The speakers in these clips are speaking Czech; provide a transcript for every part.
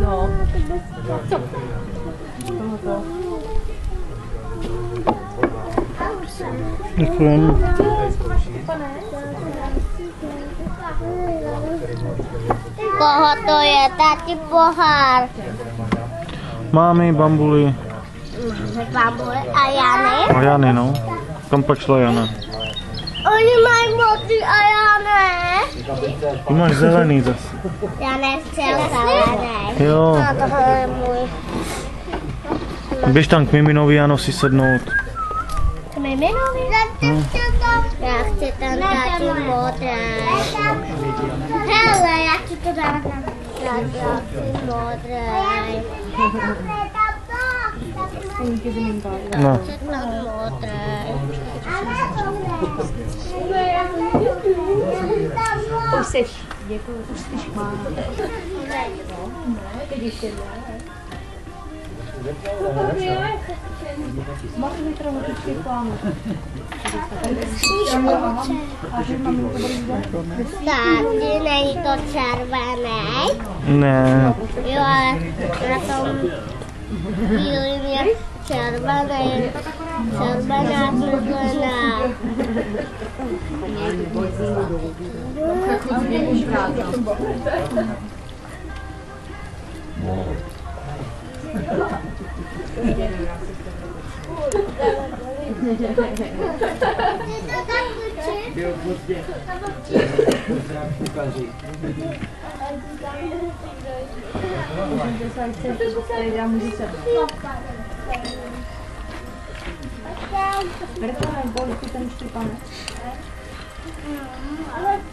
No. Co? Děkujem. Koho to je, tati pohár? Mámy, bambuly. Bambuly a Jany? A Jany, no. Kam pak šla Jana? Oni mají modrý a já ne. Ty máš zelený zase. Já nechtěl zelený. Jo. No tohle je můj. Běž tam k Miminovi, Jano, si sednout. K Miminovi? Já chci ten tati modrý. Hele, já ti to dám. Já chci modrý. No. Chci tam modrý. Už jsi, děkuji, už jsi má. Teď ještě ne. Máš mi trochu počkej plánu. Tati, není to červený? Ne. Jo, ale na tom bílým je červený. Červená, červená.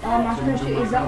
Ale máš to ještě i za